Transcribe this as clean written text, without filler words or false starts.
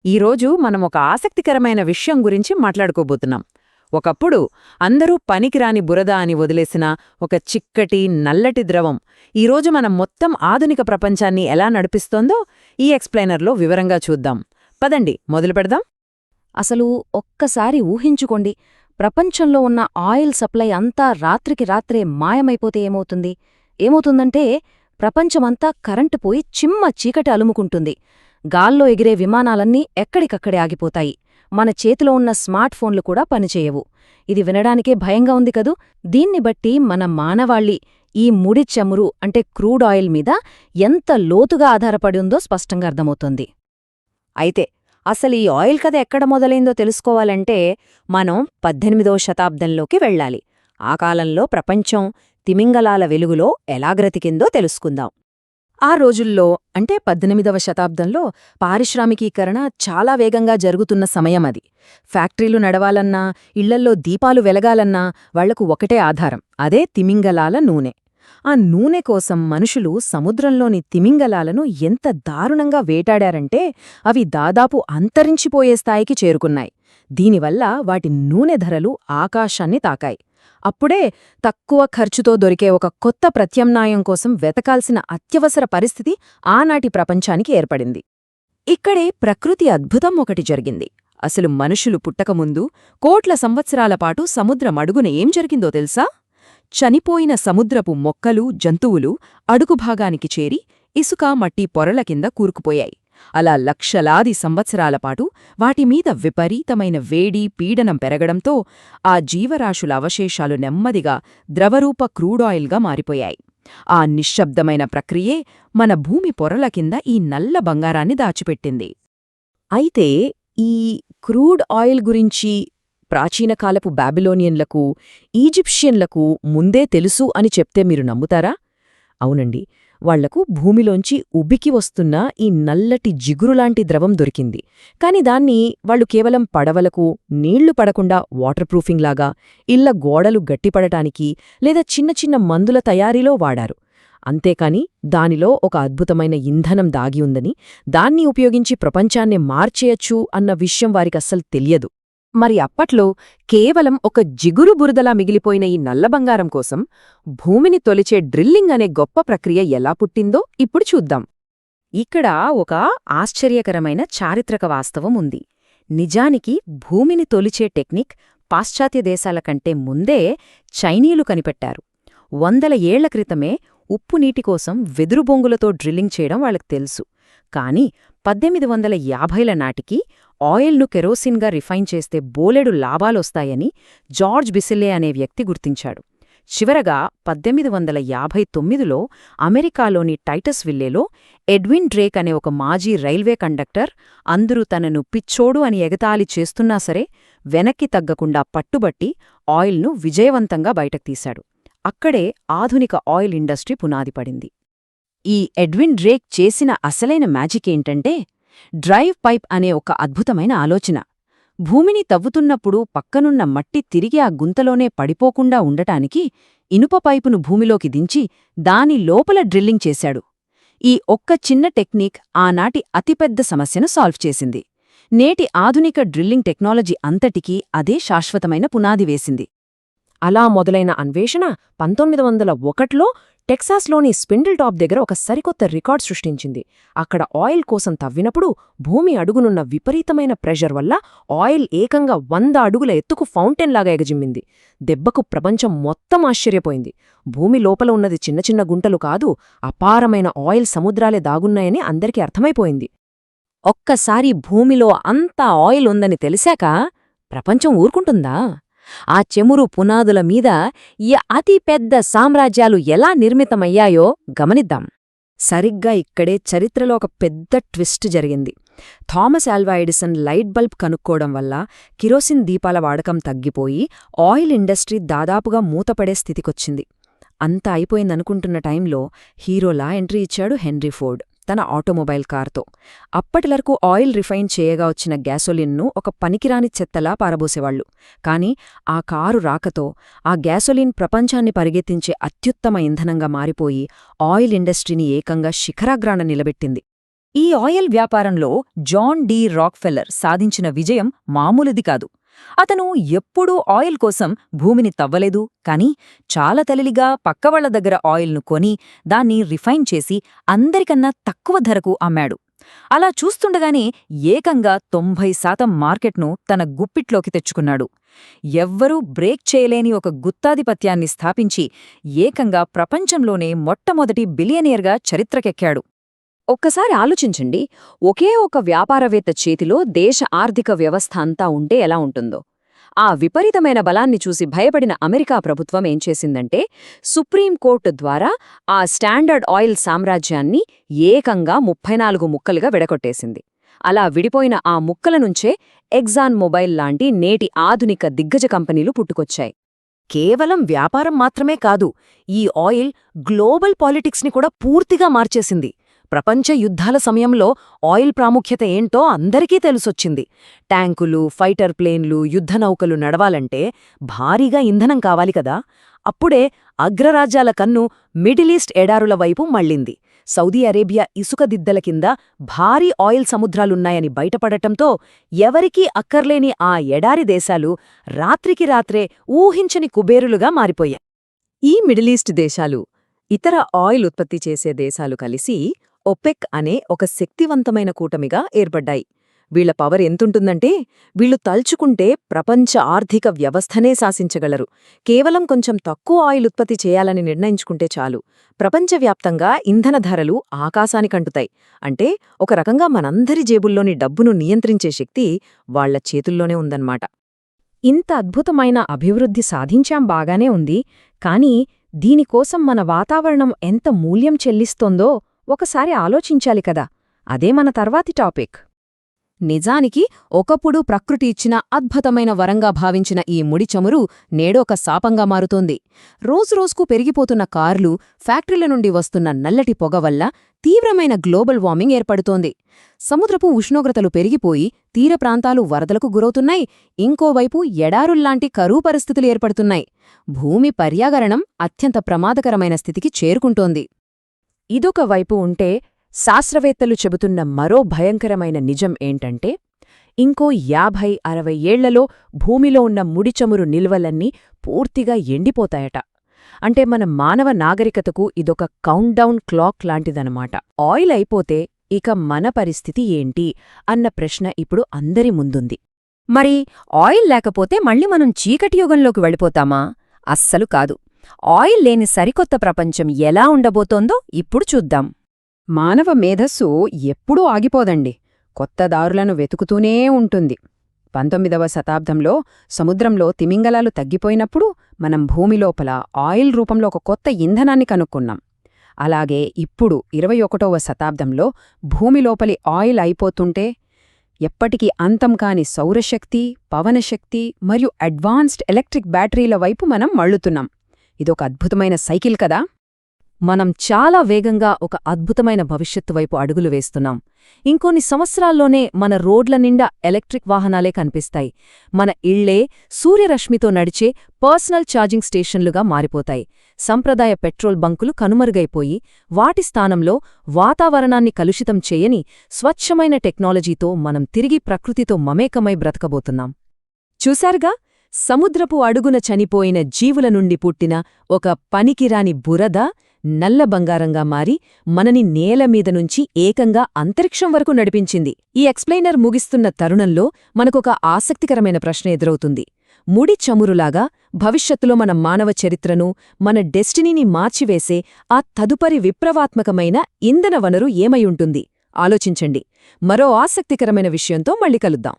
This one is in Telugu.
ఈరోజు మనం ఒక ఆసక్తికరమైన విషయం గురించి మాట్లాడుకోబోతున్నాం. ఒకప్పుడు అందరూ పనికిరాని బురద అని వదిలేసిన ఒక చిక్కటి నల్లటి ద్రవం ఈరోజు మనం మొత్తం ఆధునిక ప్రపంచాన్ని ఎలా నడిపిస్తోందో ఈ ఎక్స్ప్లెయినర్లో వివరంగా చూద్దాం. పదండి మొదలు పెడదాం. అసలు ఒక్కసారి ఊహించుకోండి, ప్రపంచంలో ఉన్న ఆయిల్ సప్లై అంతా రాత్రికి రాత్రే మాయమైపోతే ఏమవుతుందంటే ప్రపంచమంతా కరెంటు పోయి చిమ్మ చీకటి అలుముకుంటుంది. గాల్లో ఎగిరే విమానాలన్నీ ఎక్కడికక్కడే ఆగిపోతాయి. మన చేతిలో ఉన్న స్మార్ట్ ఫోన్లు కూడా పనిచేయవు. ఇది వినడానికే భయంగా ఉంది కదూ. దీన్ని బట్టి మన మానవాళి ఈ ముడి చమురు అంటే క్రూడ్ ఆయిల్ మీద ఎంత లోతుగా ఆధారపడి ఉందో స్పష్టంగా అర్థమవుతోంది. అయితే అసలు ఈ ఆయిల్ కథ ఎక్కడ మొదలైందో తెలుసుకోవాలంటే మనం 18వ శతాబ్దంలోకి వెళ్ళాలి. ఆ కాలంలో ప్రపంచం తిమింగలాల వెలుగులో ఎలా బ్రతికిందో తెలుసుకుందాం. ఆ రోజుల్లో అంటే 18వ శతాబ్దంలో పారిశ్రామికీకరణ చాలా వేగంగా జరుగుతున్న సమయం అది. ఫ్యాక్టరీలు నడవాలన్నా, ఇళ్లల్లో దీపాలు వెలగాలన్నా వాళ్లకు ఒకటే ఆధారం, అదే తిమింగలాల నూనె. ఆ నూనె కోసం మనుషులు సముద్రంలోని తిమింగలాలను ఎంత దారుణంగా వేటాడారంటే అవి దాదాపు అంతరించిపోయే స్థాయికి చేరుకున్నాయి. దీనివల్ల వాటి నూనె ధరలు ఆకాశాన్ని తాకాయి. అప్పుడే తక్కువ ఖర్చుతో దొరికే ఒక కొత్త ప్రత్యామ్నాయం కోసం వెతకాల్సిన అత్యవసర పరిస్థితి ఆనాటి ప్రపంచానికి ఏర్పడింది. ఇక్కడే ప్రకృతి అద్భుతం ఒకటి జరిగింది. అసలు మనుషులు పుట్టకముందు కోట్ల సంవత్సరాల పాటు సముద్రమడుగున ఏం జరిగిందో తెలుసా? చనిపోయిన సముద్రపు మొక్కలు, జంతువులు అడుగుభాగానికి చేరి ఇసుక, మట్టి పొరల కింద కూరుకుపోయాయి. అలా లక్షలాది సంవత్సరాలపాటు వాటిమీద విపరీతమైన వేడి, పీడనం పెరగడంతో ఆ జీవరాశుల అవశేషాలు నెమ్మదిగా ద్రవరూప క్రూడాయిల్గా మారిపోయాయి. ఆ నిశ్శబ్దమైన ప్రక్రియే మన భూమి పొరల కింద ఈ నల్ల బంగారాన్ని దాచిపెట్టింది. అయితే ఈ క్రూడ్ ఆయిల్ గురించి ప్రాచీనకాలపు బాబిలోనియన్లకు, ఈజిప్షియన్లకు ముందే తెలుసు అని చెప్తే మీరు నమ్ముతారా? అవునండి, వాళ్లకు భూమిలోంచి ఉబ్బికి వస్తున్న ఈ నల్లటి జిగురులాంటి ద్రవం దొరికింది. కాని దాన్ని వాళ్లు కేవలం పడవలకు నీళ్లు పడకుండా వాటర్ ప్రూఫింగ్లాగా, ఇళ్ల గోడలు గట్టిపడటానికి లేదా చిన్న చిన్న మందుల తయారీలో వాడారు. అంతేకాని దానిలో ఒక అద్భుతమైన ఇంధనం దాగి ఉందని, దాన్ని ఉపయోగించి ప్రపంచాన్నే మార్చేయచ్చు అన్న విషయం వారికస్సలు తెలియదు. మరి అప్పట్లో కేవలం ఒక జిగురు బురదలా మిగిలిపోయిన ఈ నల్లబంగారం కోసం భూమిని తొలిచే డ్రిల్లింగ్ అనే గొప్ప ప్రక్రియ ఎలా పుట్టిందో ఇప్పుడు చూద్దాం. ఇక్కడ ఒక ఆశ్చర్యకరమైన చారిత్రక వాస్తవం ఉంది. నిజానికి భూమిని తొలిచే టెక్నిక్ పాశ్చాత్య దేశాల కంటే ముందే చైనీయులు కనిపెట్టారు. 100 ఏళ్ల క్రితమే ఉప్పు నీటి కోసం వెదురుబొంగులతో డ్రిల్లింగ్ చేయడం వాళ్లకు తెలుసు. కాని 1850ల నాటికి ఆయిల్ను కెరోసిన్గా రిఫైన్ చేస్తే బోలెడు లాభాలొస్తాయని జార్జ్ బిసిల్లే అనే వ్యక్తి గుర్తించాడు. చివరగా 1859లో అమెరికాలోని టైటస్ విల్లేలో ఎడ్విన్ డ్రేక్ అనే ఒక మాజీ రైల్వే కండక్టర్ అందరూ తనను పిచ్చోడు అని ఎగతాళి చేస్తున్నా సరే వెనక్కి తగ్గకుండా పట్టుబట్టి ఆయిల్ను విజయవంతంగా బయటకు తీశాడు. అక్కడే ఆధునిక ఆయిల్ ఇండస్ట్రీ పునాది పడింది. ఈ ఎడ్విన్ డ్రేక్ చేసిన అసలైన మ్యాజిక్ ఏంటంటే డ్రైవ్ పైప్ అనే ఒక అద్భుతమైన ఆలోచన. భూమిని తవ్వుతున్నప్పుడు పక్కనున్న మట్టి తిరిగి ఆ గుంతలోనే పడిపోకుండా ఉండటానికి ఇనుప పైపును భూమిలోకి దించి దాని లోపల డ్రిల్లింగ్ చేశాడు. ఈ ఒక్క చిన్న టెక్నిక్ ఆనాటి అతిపెద్ద సమస్యను సాల్వ్ చేసింది. నేటి ఆధునిక డ్రిల్లింగ్ టెక్నాలజీ అంతటికీ అదే శాశ్వతమైన పునాది వేసింది. అలా మొదలైన అన్వేషణ 1901లో టెక్సాస్లోని స్పిండిల్ టాప్ దగ్గర ఒక సరికొత్త రికార్డ్ సృష్టించింది. అక్కడ ఆయిల్ కోసం తవ్వినప్పుడు భూమి అడుగునున్న విపరీతమైన ప్రెషర్ వల్ల ఆయిల్ ఏకంగా 100 అడుగుల ఎత్తుకు ఫౌంటైన్లాగా ఎగజిమ్మింది. దెబ్బకు ప్రపంచం మొత్తం ఆశ్చర్యపోయింది. భూమి లోపల ఉన్నది చిన్న చిన్న గుంటలు కాదు, అపారమైన ఆయిల్ సముద్రాలే దాగున్నాయని అందరికీ అర్థమైపోయింది. ఒక్కసారి భూమిలో అంతా ఆయిల్ ఉందని తెలిసాక ప్రపంచం ఊరుకుంటుందా? ఆ చెమురు పునాదుల మీద ఈ అతి పెద్ద సామ్రాజ్యాలు ఎలా నిర్మితమయ్యాయో గమనిద్దాం. సరిగ్గా ఇక్కడే చరిత్రలో ఒక పెద్ద ట్విస్ట్ జరిగింది. Thomas Alva Edison light bulb కనుక్కోవడం వల్ల కిరోసిన్ దీపాల వాడకం తగ్గిపోయి ఆయిల్ ఇండస్ట్రీ దాదాపుగా మూతపడే స్థితికొచ్చింది. అంతా అయిపోయిందనుకుంటున్న టైంలో హీరోలా ఎంట్రీ ఇచ్చాడు హెన్రీ ఫోర్డ్ తన ఆటోమొబైల్ కార్తో. అప్పటివరకు ఆయిల్ రిఫైన్ చేయగా వచ్చిన గ్యాసోలిన్ను ఒక పనికిరాని చెత్తలా పారబోసేవాళ్లు. కాని ఆ కారు రాకతో ఆ గ్యాసోలిన్ ప్రపంచాన్ని పరిగెత్తించే అత్యుత్తమ ఇంధనంగా మారిపోయి ఆయిల్ ఇండస్ట్రీని ఏకంగా శిఖరాగ్రాన నిలబెట్టింది. ఈ ఆయిల్ వ్యాపారంలో జాన్ డి రాక్ఫెల్లర్ సాధించిన విజయం మామూలుది కాదు. అతను ఎప్పుడూ ఆయిల్ కోసం భూమిని తవ్వలేదు, కాని చాలా తెలివిగా పక్కవాళ్ల దగ్గర ఆయిల్ను కొని దాన్ని రిఫైన్ చేసి అందరికన్నా తక్కువ ధరకు అమ్మాడు. అలా చూస్తుండగానే ఏకంగా 90% మార్కెట్ను తన గుప్పిట్లోకి తెచ్చుకున్నాడు. ఎవ్వరూ బ్రేక్ చేయలేని ఒక గుత్తాధిపత్యాన్ని స్థాపించి ఏకంగా ప్రపంచంలోనే మొట్టమొదటి బిలియనియర్గా చరిత్రకెక్కాడు. ఒక్కసారి ఆలోచించండి, ఒకే ఒక వ్యాపారవేత్త చేతిలో దేశ ఆర్థిక వ్యవస్థ అంతా ఉంటే ఎలా ఉంటుందో. ఆ విపరీతమైన బలాన్ని చూసి భయపడిన అమెరికా ప్రభుత్వం ఏం చేసిందంటే, సుప్రీంకోర్టు ద్వారా ఆ స్టాండర్డ్ ఆయిల్ సామ్రాజ్యాన్ని ఏకంగా 34 ముక్కలుగా విడగొట్టేసింది. అలా విడిపోయిన ఆ ముక్కల నుంచే ఎగ్జాన్ మొబైల్ లాంటి నేటి ఆధునిక దిగ్గజ కంపెనీలు పుట్టుకొచ్చాయి. కేవలం వ్యాపారం మాత్రమే కాదు, ఈ ఆయిల్ గ్లోబల్ పాలిటిక్స్ని కూడా పూర్తిగా మార్చేసింది. ప్రపంచ యుద్ధాల సమయంలో ఆయిల్ ప్రాముఖ్యత ఏంటో అందరికీ తెలిసొచ్చింది. ట్యాంకులు, ఫైటర్ ప్లేన్లు, యుద్ధనౌకలు నడవాలంటే భారీగా ఇంధనం కావాలి కదా. అప్పుడే అగ్రరాజ్యాల కన్ను మిడిలీస్ట్ ఎడారుల వైపు మళ్ళింది. సౌదీ అరేబియా ఇసుక దిద్దల కింద భారీ ఆయిల్ సముద్రాలున్నాయని బయటపడటంతో ఎవరికీ అక్కర్లేని ఆ ఎడారి దేశాలు రాత్రికి రాత్రే ఊహించని కుబేరులుగా మారిపోయాయి. ఈ మిడిలీస్ట్ దేశాలు, ఇతర ఆయిల్ ఉత్పత్తి చేసే దేశాలు కలిసి ఒపెక్ అనే ఒక శక్తివంతమైన కూటమిగా ఏర్పడ్డాయి. వీళ్ల పవర్ ఎంతుంటుందంటే, వీళ్లు తల్చుకుంటే ప్రపంచ ఆర్థిక వ్యవస్థనే శాసించగలరు. కేవలం కొంచెం తక్కువ ఆయిల్ ఉత్పత్తి చేయాలని నిర్ణయించుకుంటే చాలు, ప్రపంచవ్యాప్తంగా ఇంధన ధరలు ఆకాశానికంటుతాయి. అంటే ఒక రకంగా మనందరి జేబుల్లోని డబ్బును నియంత్రించే శక్తి వాళ్ల చేతుల్లోనే ఉందన్నమాట. ఇంత అద్భుతమైన అభివృద్ధి సాధించాం బాగానే ఉంది, కానీ దీనికోసం మన వాతావరణం ఎంత మూల్యం చెల్లిస్తోందో ఒకసారి ఆలోచించాలి కదా. అదే మన తర్వాతి టాపిక్. నిజానికి ఒకప్పుడు ప్రకృతి ఇచ్చిన అద్భుతమైన వరంగా భావించిన ఈ ముడి చమురు నేడొక శాపంగా మారుతోంది. రోజురోజుకు పెరిగిపోతున్న కార్లు, ఫ్యాక్టరీల నుండి వస్తున్న నల్లటి పొగ వల్ల తీవ్రమైన గ్లోబల్ వార్మింగ్ ఏర్పడుతోంది. సముద్రపు ఉష్ణోగ్రతలు పెరిగిపోయి తీర ప్రాంతాలు వరదలకు గురవుతున్నాయి. ఇంకోవైపు ఎడారుల్లాంటి కరువు పరిస్థితులు ఏర్పడుతున్నాయి. భూమి పర్యావరణం అత్యంత ప్రమాదకరమైన స్థితికి చేరుకుంటోంది. ఇదొక వైపు ఉంటే, శాస్త్రవేత్తలు చెబుతున్న మరో భయంకరమైన నిజం ఏంటంటే, ఇంకో 50-60 ఏళ్లలో భూమిలో ఉన్న ముడిచమురు నిల్వలన్నీ పూర్తిగా ఎండిపోతాయట. అంటే మన మానవ నాగరికతకు ఇదొక కౌంట్డౌన్ క్లాక్ లాంటిదనమాట. ఆయిల్ అయిపోతే ఇక మన పరిస్థితి ఏంటి అన్న ప్రశ్న ఇప్పుడు అందరి ముందుంది. మరి ఆయిల్ లేకపోతే మళ్ళీ మనం చీకటి యుగంలోకి వెళ్ళిపోతామా? అస్సలు కాదు. ఆయిల్ లేని సరికొత్త ప్రపంచం ఎలా ఉండబోతోందో ఇప్పుడు చూద్దాం. మానవ మేధస్సు ఎప్పుడూ ఆగిపోదండి, కొత్త దారులను వెతుకుతూనే ఉంటుంది. 19వ శతాబ్దంలో సముద్రంలో తిమింగలాలు తగ్గిపోయినప్పుడు మనం భూమిలోపల ఆయిల్ రూపంలో ఒక కొత్త ఇంధనాన్ని కనుక్కున్నాం. అలాగే ఇప్పుడు 21వ శతాబ్దంలో భూమిలోపలి ఆయిల్ అయిపోతుంటే ఎప్పటికీ అంతం కాని సౌరశక్తి, పవనశక్తి మరియు అడ్వాన్స్డ్ ఎలక్ట్రిక్ బ్యాటరీల వైపు మనం మళ్ళుతున్నాం. ఇదొక అద్భుతమైన సైకిల్ కదా. మనం చాలా వేగంగా ఒక అద్భుతమైన భవిష్యత్తు వైపు అడుగులు వేస్తున్నాం. ఇంకొన్ని సంవత్సరాల్లోనే మన రోడ్ల నిండా ఎలక్ట్రిక్ వాహనాలే కనిపిస్తాయి. మన ఇళ్లే సూర్యరశ్మితో నడిచే పర్సనల్ ఛార్జింగ్ స్టేషన్లుగా మారిపోతాయి. సంప్రదాయ పెట్రోల్ బంకులు కనుమరుగైపోయి వాటి స్థానంలో వాతావరణాన్ని కలుషితం చేయని స్వచ్ఛమైన టెక్నాలజీతో మనం తిరిగి ప్రకృతితో మమేకమై బ్రతకబోతున్నాం. చూశారుగా, సముద్రపు అడుగున చనిపోయిన జీవుల నుండి పుట్టిన ఒక పనికిరాని బురద నల్ల బంగారంగా మారి మనని నేలమీద నుంచి ఏకంగా అంతరిక్షం వరకు నడిపించింది. ఈ ఎక్స్ప్లెయినర్ ముగిస్తున్న తరుణంలో మనకొక ఆసక్తికరమైన ప్రశ్న ఎదురవుతుంది. ముడి చమురులాగా భవిష్యత్తులో మన మానవ చరిత్రను, మన డెస్టినీని మార్చివేసే ఆ తదుపరి విప్లవాత్మకమైన ఇంధన వనరు ఏమై ఉంటుంది? ఆలోచించండి. మరో ఆసక్తికరమైన విషయంతో మళ్ళీ కలుద్దాం.